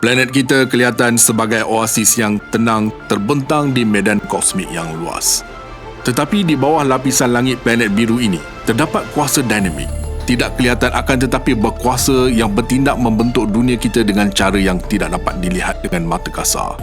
Planet kita kelihatan sebagai oasis yang tenang terbentang di medan kosmik yang luas. Tetapi di bawah lapisan langit planet biru ini, terdapat kuasa dinamik. Tidak kelihatan akan tetapi berkuasa yang bertindak membentuk dunia kita dengan cara yang tidak dapat dilihat dengan mata kasar.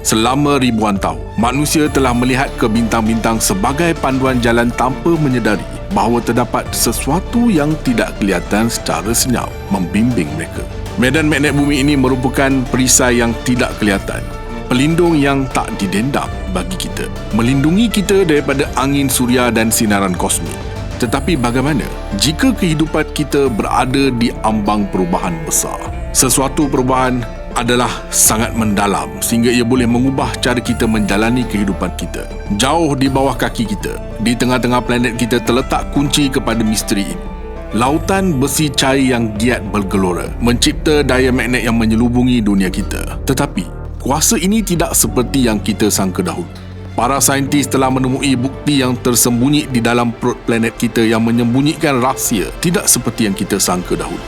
Selama ribuan tahun, manusia telah melihat ke bintang-bintang sebagai panduan jalan tanpa menyedari bahawa terdapat sesuatu yang tidak kelihatan secara senyap membimbing mereka. Medan magnet bumi ini merupakan perisai yang tidak kelihatan, pelindung yang tak didendam bagi kita, melindungi kita daripada angin suria dan sinaran kosmik. Tetapi bagaimana jika kehidupan kita berada di ambang perubahan besar? Sesuatu perubahan adalah sangat mendalam sehingga ia boleh mengubah cara kita menjalani kehidupan kita. Jauh di bawah kaki kita, di tengah-tengah planet kita terletak kunci kepada misteri ini. Lautan besi cair yang giat bergelora mencipta daya magnet yang menyelubungi dunia kita. Tetapi, kuasa ini tidak seperti yang kita sangka dahulu. Para saintis telah menemui bukti yang tersembunyi di dalam perut planet kita yang menyembunyikan rahsia tidak seperti yang kita sangka dahulu.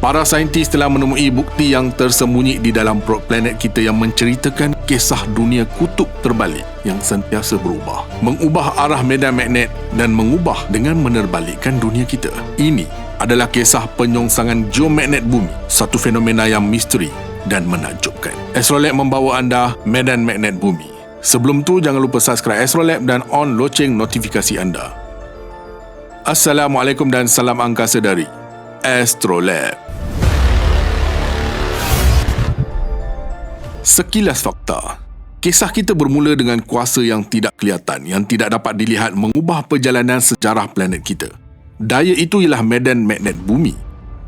Para saintis telah menemui bukti yang tersembunyi di dalam perut planet kita yang menceritakan kisah dunia kutub terbalik yang sentiasa berubah, mengubah arah medan magnet dan mengubah dengan menerbalikkan dunia kita. Ini adalah kisah penyongsangan geomagnet bumi, satu fenomena yang misteri dan menakjubkan. Astrolab membawa anda medan magnet bumi. Sebelum tu, jangan lupa subscribe Astrolab dan on loceng notifikasi anda. Assalamualaikum dan salam angkasa dari Astrolab. Sekilas fakta. Kisah kita bermula dengan kuasa yang tidak kelihatan, yang tidak dapat dilihat mengubah perjalanan sejarah planet kita. Daya itu ialah medan magnet bumi.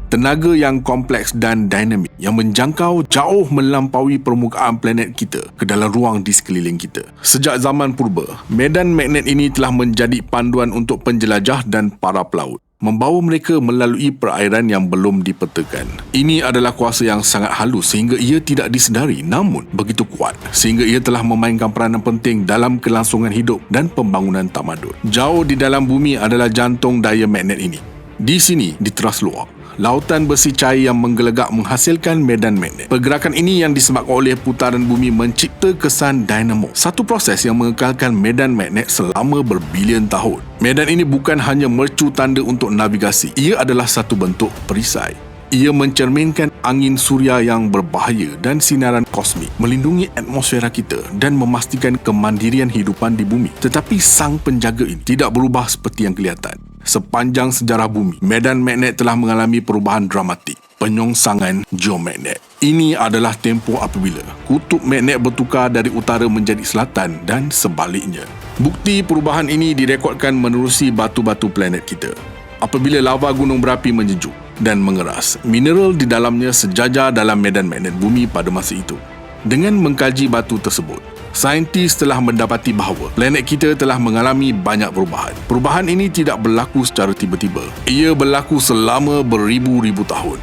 Tenaga yang kompleks dan dinamik yang menjangkau jauh melampaui permukaan planet kita ke dalam ruang di sekeliling kita. Sejak zaman purba, medan magnet ini telah menjadi panduan untuk penjelajah dan para pelaut, membawa mereka melalui perairan yang belum dipetakan. Ini adalah kuasa yang sangat halus sehingga ia tidak disedari, namun begitu kuat sehingga ia telah memainkan peranan penting dalam kelangsungan hidup dan pembangunan tamadun. Jauh di dalam bumi adalah jantung daya magnet ini. Di sini, di teras luar, lautan besi cair yang menggelegak menghasilkan medan magnet. Pergerakan ini yang disebabkan oleh putaran bumi mencipta kesan dinamo, satu proses yang mengekalkan medan magnet selama berbilion tahun. Medan ini bukan hanya mercu tanda untuk navigasi, ia adalah satu bentuk perisai. Ia mencerminkan angin suria yang berbahaya dan sinaran kosmik, melindungi atmosfera kita dan memastikan kemandirian hidupan di bumi. Tetapi sang penjaga ini tidak berubah seperti yang kelihatan. Sepanjang sejarah bumi, medan magnet telah mengalami perubahan dramatik. Penyongsangan geomagnet. Ini adalah tempoh apabila kutub magnet bertukar dari utara menjadi selatan dan sebaliknya. Bukti perubahan ini direkodkan menerusi batu-batu planet kita. Apabila lava gunung berapi menyejuk dan mengeras, mineral di dalamnya sejajar dalam medan magnet bumi pada masa itu. Dengan mengkaji batu tersebut, saintis telah mendapati bahawa planet kita telah mengalami banyak perubahan. Perubahan ini tidak berlaku secara tiba-tiba. Ia berlaku selama beribu-ribu tahun.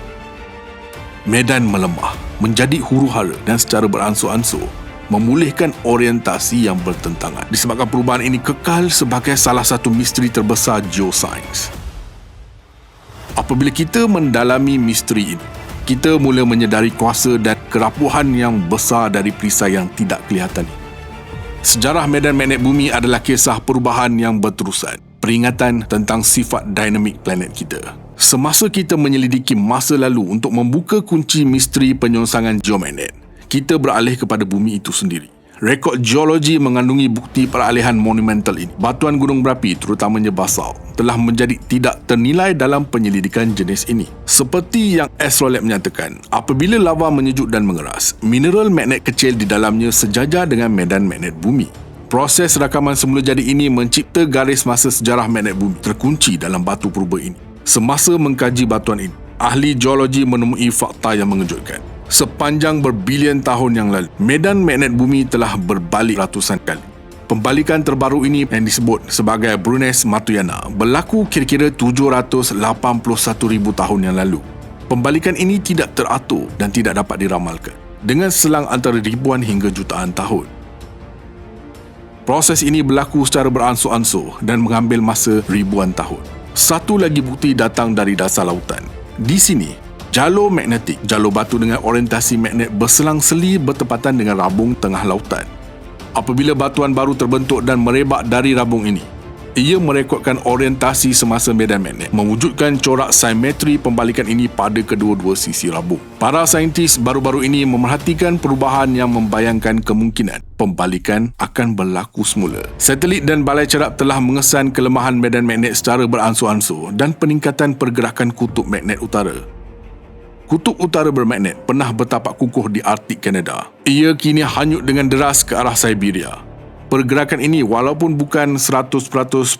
Medan melemah, menjadi huru-hara dan secara beransur-ansur memulihkan orientasi yang bertentangan. Disebabkan perubahan ini kekal sebagai salah satu misteri terbesar geosains. Apabila kita mendalami misteri ini, kita mula menyedari kuasa dan kerapuhan yang besar dari perisai yang tidak kelihatan ini. Sejarah medan magnet bumi adalah kisah perubahan yang berterusan, peringatan tentang sifat dinamik planet kita. Semasa kita menyelidiki masa lalu untuk membuka kunci misteri penyongsangan geomagnet, kita beralih kepada bumi itu sendiri. Rekod geologi mengandungi bukti peralihan monumental ini. Batuan gunung berapi, terutamanya basalt, telah menjadi tidak ternilai dalam penyelidikan jenis ini. Seperti yang Astrolab menyatakan, apabila lava menyejuk dan mengeras, mineral magnet kecil di dalamnya sejajar dengan medan magnet bumi. Proses rakaman semula jadi ini mencipta garis masa sejarah magnet bumi terkunci dalam batu purba ini. Semasa mengkaji batuan ini, ahli geologi menemui fakta yang mengejutkan. Sepanjang berbilion tahun yang lalu, medan magnet bumi telah berbalik ratusan kali. Pembalikan terbaru ini yang disebut sebagai Brunhes Matuyana berlaku kira-kira 781,000 tahun yang lalu. Pembalikan ini tidak teratur dan tidak dapat diramalkan dengan selang antara ribuan hingga jutaan tahun. Proses ini berlaku secara beransur-ansur dan mengambil masa ribuan tahun. Satu lagi bukti datang dari dasar lautan. Di sini, Jalur magnetik, jalur batu dengan orientasi magnet berselang-seli bertepatan dengan rabung tengah lautan. Apabila batuan baru terbentuk dan merebak dari rabung ini, ia merekodkan orientasi semasa medan magnet, mewujudkan corak simetri pembalikan ini pada kedua-dua sisi rabung. Para saintis baru-baru ini memerhatikan perubahan yang membayangkan kemungkinan pembalikan akan berlaku semula. Satelit dan balai cerap telah mengesan kelemahan medan magnet secara beransur-ansur dan peningkatan pergerakan kutub magnet utara. Kutub utara bermagnet pernah bertapak kukuh di Arktik Kanada. Ia kini hanyut dengan deras ke arah Siberia. Pergerakan ini walaupun bukan 100%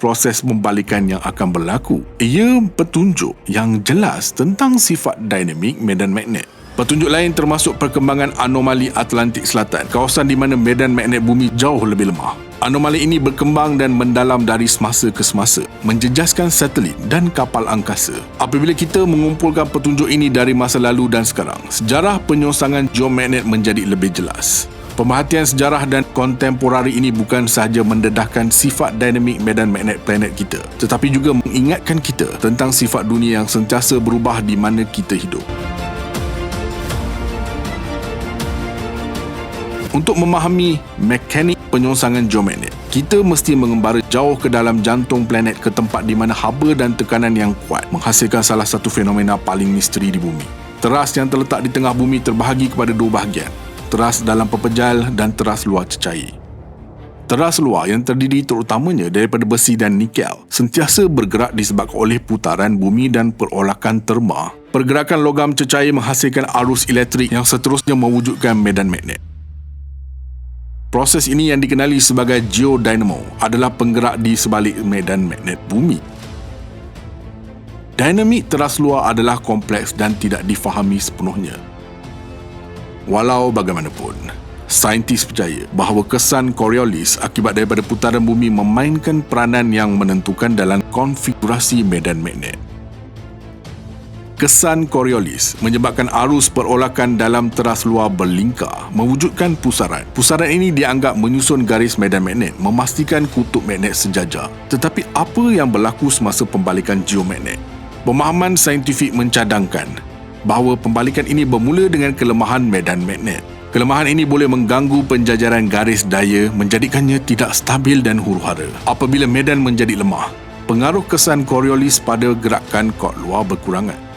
proses pembalikan yang akan berlaku, ia petunjuk yang jelas tentang sifat dinamik medan magnet. Petunjuk lain termasuk perkembangan anomali Atlantik Selatan, kawasan di mana medan magnet bumi jauh lebih lemah. Anomali ini berkembang dan mendalam dari semasa ke semasa, menjejaskan satelit dan kapal angkasa. Apabila kita mengumpulkan petunjuk ini dari masa lalu dan sekarang, sejarah penyongsangan geomagnet menjadi lebih jelas. Pemerhatian sejarah dan kontemporari ini bukan sahaja mendedahkan sifat dinamik medan magnet planet kita, tetapi juga mengingatkan kita tentang sifat dunia yang sentiasa berubah di mana kita hidup. Untuk memahami mekanik penyongsangan geomagnet, kita mesti mengembara jauh ke dalam jantung planet ke tempat di mana haba dan tekanan yang kuat menghasilkan salah satu fenomena paling misteri di bumi. Teras yang terletak di tengah bumi terbahagi kepada dua bahagian, teras dalam pepejal dan teras luar cecair. Teras luar yang terdiri terutamanya daripada besi dan nikel sentiasa bergerak disebabkan oleh putaran bumi dan perolakan terma. Pergerakan logam cecair menghasilkan arus elektrik yang seterusnya mewujudkan medan magnet. Proses ini yang dikenali sebagai geodynamo adalah penggerak di sebalik medan magnet bumi. Dinamik teras luar adalah kompleks dan tidak difahami sepenuhnya. Walau bagaimanapun, saintis percaya bahawa kesan Coriolis akibat daripada putaran bumi memainkan peranan yang menentukan dalam konfigurasi medan magnet. Kesan Coriolis menyebabkan arus perolakan dalam teras luar berlingkar, mewujudkan pusaran. Pusaran ini dianggap menyusun garis medan magnet, memastikan kutub magnet sejajar. Tetapi apa yang berlaku semasa pembalikan geomagnet? Pemahaman saintifik mencadangkan bahawa pembalikan ini bermula dengan kelemahan medan magnet. Kelemahan ini boleh mengganggu penjajaran garis daya, menjadikannya tidak stabil dan huru-hara. Apabila medan menjadi lemah, pengaruh kesan Coriolis pada gerakan kod luar berkurangan.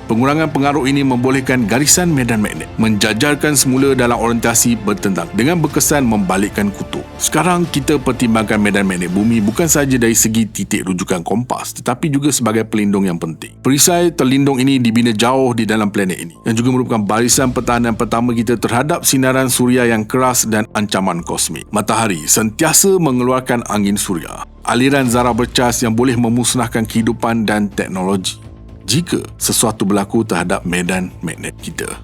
Pengurangan pengaruh ini membolehkan garisan medan magnet menjajarkan semula dalam orientasi bertentang dengan berkesan membalikkan kutub. Sekarang kita pertimbangkan medan magnet bumi bukan sahaja dari segi titik rujukan kompas tetapi juga sebagai pelindung yang penting. Perisai terlindung ini dibina jauh di dalam planet ini yang juga merupakan barisan pertahanan pertama kita terhadap sinaran suria yang keras dan ancaman kosmik. Matahari sentiasa mengeluarkan angin suria, aliran zarah bercas yang boleh memusnahkan kehidupan dan teknologi jika sesuatu berlaku terhadap medan magnet kita.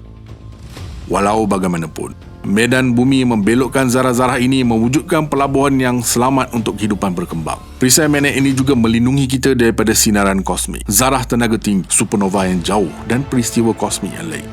Walau bagaimanapun, medan bumi membelokkan zarah-zarah ini mewujudkan pelabuhan yang selamat untuk kehidupan berkembang. Perisai magnet ini juga melindungi kita daripada sinaran kosmik, zarah tenaga tinggi, supernova yang jauh dan peristiwa kosmik yang lain.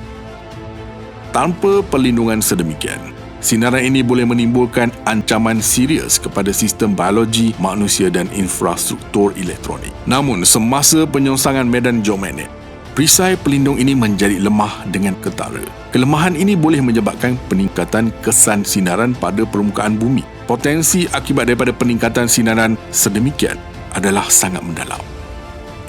Tanpa perlindungan sedemikian, sinaran ini boleh menimbulkan ancaman serius kepada sistem biologi, manusia dan infrastruktur elektronik. Namun, semasa penyongsangan medan geomagnet, perisai pelindung ini menjadi lemah dengan ketara. Kelemahan ini boleh menyebabkan peningkatan kesan sinaran pada permukaan bumi. Potensi akibat daripada peningkatan sinaran sedemikian adalah sangat mendalam.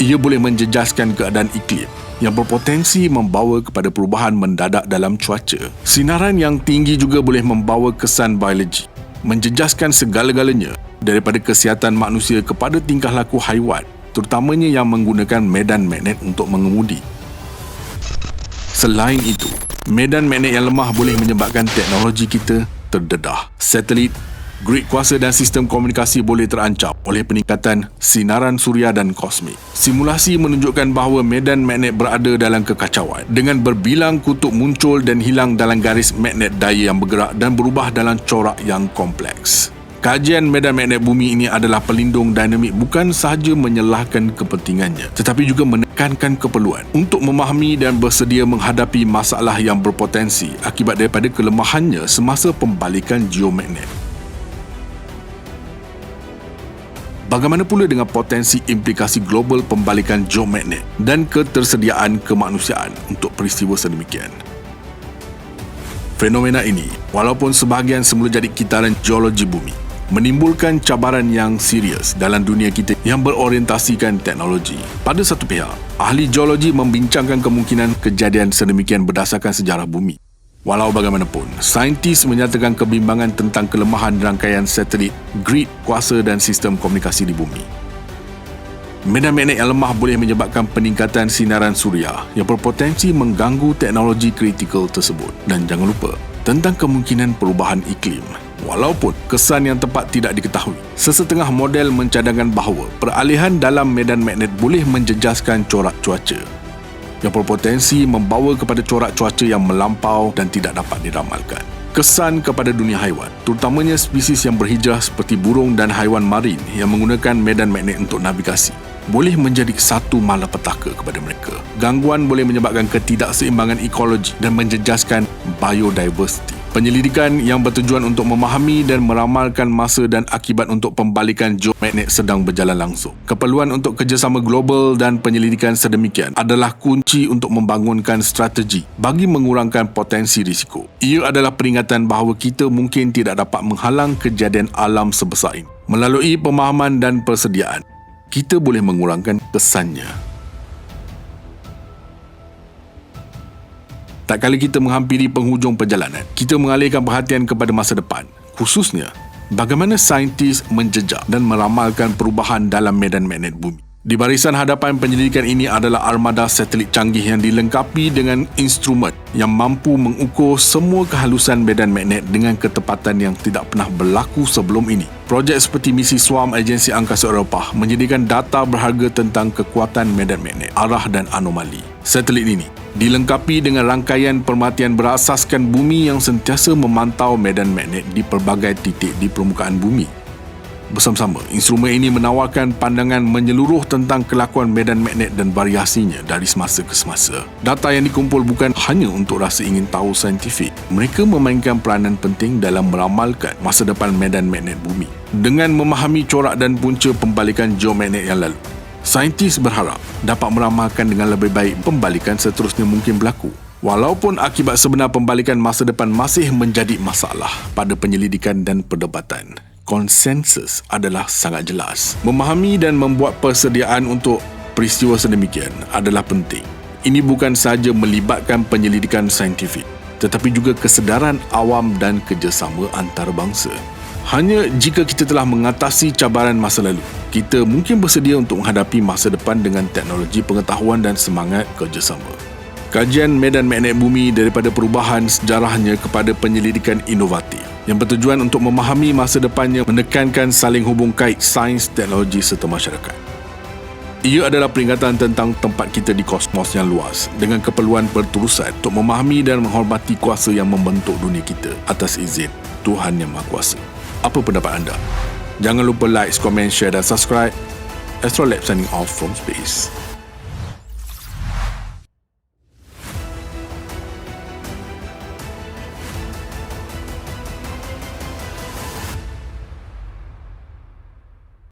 Ia boleh menjejaskan keadaan iklim yang berpotensi membawa kepada perubahan mendadak dalam cuaca. Sinaran yang tinggi juga boleh membawa kesan biologi, menjejaskan segala-galanya daripada kesihatan manusia kepada tingkah laku haiwan, terutamanya yang menggunakan medan magnet untuk mengemudi. Selain itu, medan magnet yang lemah boleh menyebabkan teknologi kita terdedah. Satelit, grid kuasa dan sistem komunikasi boleh terancam oleh peningkatan sinaran suria dan kosmik. Simulasi menunjukkan bahawa medan magnet berada dalam kekacauan dengan berbilang kutub muncul dan hilang dalam garis magnet daya yang bergerak dan berubah dalam corak yang kompleks. Kajian medan magnet bumi ini adalah pelindung dinamik bukan sahaja menyalahkan kepentingannya tetapi juga menekankan keperluan untuk memahami dan bersedia menghadapi masalah yang berpotensi akibat daripada kelemahannya semasa pembalikan geomagnet. Bagaimana pula dengan potensi implikasi global pembalikan geomagnet dan ketersediaan kemanusiaan untuk peristiwa sedemikian? Fenomena ini, walaupun sebahagian semula jadi kitaran geologi bumi, menimbulkan cabaran yang serius dalam dunia kita yang berorientasikan teknologi. Pada satu pihak, ahli geologi membincangkan kemungkinan kejadian sedemikian berdasarkan sejarah bumi. Walau bagaimanapun, saintis menyatakan kebimbangan tentang kelemahan rangkaian satelit, grid, kuasa dan sistem komunikasi di bumi. Medan magnet yang lemah boleh menyebabkan peningkatan sinaran suria yang berpotensi mengganggu teknologi kritikal tersebut. Dan jangan lupa tentang kemungkinan perubahan iklim. Walaupun kesan yang tepat tidak diketahui, sesetengah model mencadangkan bahawa peralihan dalam medan magnet boleh menjejaskan corak cuaca yang berpotensi membawa kepada corak cuaca yang melampau dan tidak dapat diramalkan. Kesan kepada dunia haiwan, terutamanya spesies yang berhijrah seperti burung dan haiwan marin yang menggunakan medan magnet untuk navigasi, boleh menjadi satu malapetaka kepada mereka. Gangguan boleh menyebabkan ketidakseimbangan ekologi dan menjejaskan biodiversiti. Penyelidikan yang bertujuan untuk memahami dan meramalkan masa dan akibat untuk pembalikan geomagnet sedang berjalan langsung. Keperluan untuk kerjasama global dan penyelidikan sedemikian adalah kunci untuk membangunkan strategi bagi mengurangkan potensi risiko. Ia adalah peringatan bahawa kita mungkin tidak dapat menghalang kejadian alam sebesar ini. Melalui pemahaman dan persediaan, kita boleh mengurangkan kesannya. Tak kala kita menghampiri penghujung perjalanan, kita mengalihkan perhatian kepada masa depan, khususnya bagaimana saintis menjejak dan meramalkan perubahan dalam medan magnet bumi. Di barisan hadapan penyelidikan ini adalah armada satelit canggih yang dilengkapi dengan instrumen yang mampu mengukur semua kehalusan medan magnet dengan ketepatan yang tidak pernah berlaku sebelum ini. Projek seperti misi SWAM Agensi Angkasa Eropah menyediakan data berharga tentang kekuatan medan magnet, arah dan anomali. Satelit ini dilengkapi dengan rangkaian permatian berasaskan bumi yang sentiasa memantau medan magnet di pelbagai titik di permukaan bumi. Bersama-sama, instrumen ini menawarkan pandangan menyeluruh tentang kelakuan medan magnet dan variasinya dari semasa ke semasa. Data yang dikumpul bukan hanya untuk rasa ingin tahu saintifik. Mereka memainkan peranan penting dalam meramalkan masa depan medan magnet bumi. Dengan memahami corak dan punca pembalikan geomagnet yang lalu, saintis berharap dapat meramalkan dengan lebih baik pembalikan seterusnya mungkin berlaku. Walaupun akibat sebenar pembalikan masa depan masih menjadi masalah pada penyelidikan dan perdebatan, konsensus adalah sangat jelas. Memahami dan membuat persediaan untuk peristiwa sedemikian adalah penting. Ini bukan sahaja melibatkan penyelidikan saintifik, tetapi juga kesedaran awam dan kerjasama antarabangsa. Hanya jika kita telah mengatasi cabaran masa lalu, kita mungkin bersedia untuk menghadapi masa depan dengan teknologi pengetahuan dan semangat kerjasama. Kajian medan magnet bumi daripada perubahan sejarahnya kepada penyelidikan inovatif yang bertujuan untuk memahami masa depannya, menekankan saling hubung kait sains, teknologi serta masyarakat. Ia adalah peringatan tentang tempat kita di kosmos yang luas dengan keperluan berterusan untuk memahami dan menghormati kuasa yang membentuk dunia kita atas izin Tuhan Yang Maha Kuasa. Apa pendapat anda? Jangan lupa like, komen, share dan subscribe. Astrolab signing off from space.